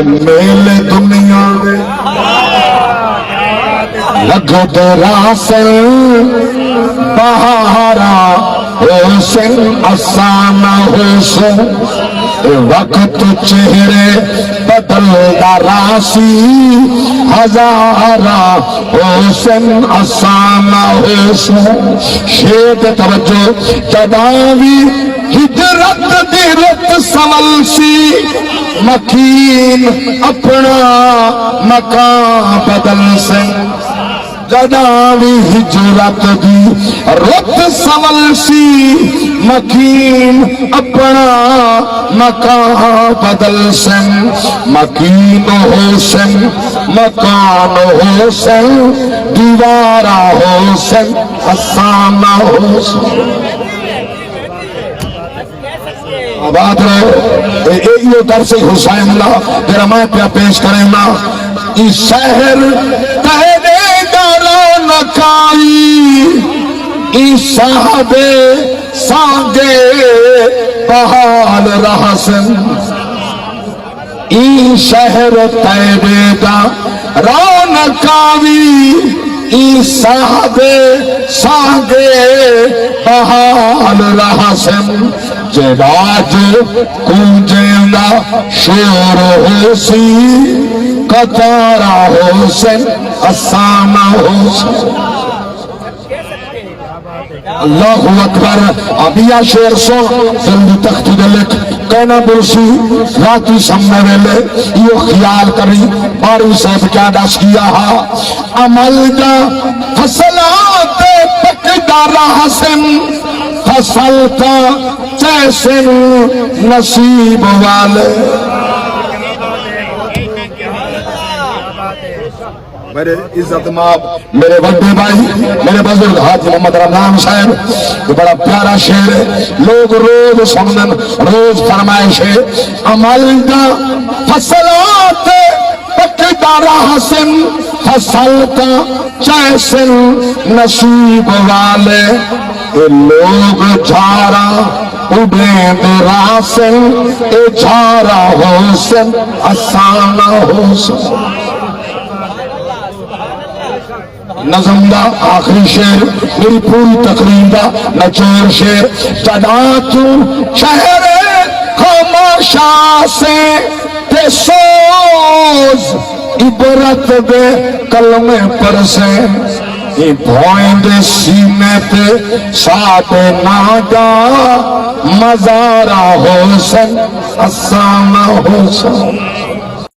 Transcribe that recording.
میل دنیا میں لگد راسل بہارا حسن افسانہ حسن وقت چہرے بدل راسی ہزارہ حسن افسانہ حسن شید توجہ جداوی ہجرت دیرت سملسی مکین اپنا مکان بدل سے جداوی ہجرت دی رت سملسی مکین اپنا مکان بدل سے مکین حسن مکان حسن دیوارہ حسن افسانہ حسن آباد رہو یہ درس حسین اللہ جرا میں پیا پیش کریں نا اس شہر تہنے دارو نکائی اس صاحب سانگے بحال رہسن ای شہر تہنے دارو نکائی ای صاحب سانگے بحال رہسن جراج کنجینا شور حسی قطارہ حسن افسانہ حسن اللہ اکبر ابیا شیر سو جلدی تختی دلک کہنا برسی راتی سمنے ویلے یہ خیال کری باری صاحب کیا دس کیا ہا عمل دا فصلات پکدارہ حسن فصل کا جیسے نصیب والے میرے عزت ماب میرے بڑے بھائی میرے بزرگ حاجی محمد رمضان صاحب یہ بڑا پیارا شعر ہے لوگ روز سمجھن روز فرمائش ہے عمل دا فصلات پکدارہ حسن فصل کا جیسے نصیب والے لوگ جھارا اڈیں راسل اے جھارا حسن افسانہ حسن نظم دا آخری شعر میری پوری تقریر دا نچور شعر جدا تو شہر خاموشاں سے تے سوز عبرت دے کلمے پر سے یہ بھوئیں دے سینے پہ ساتھ نادا مزارہ حسن افسانہ حسن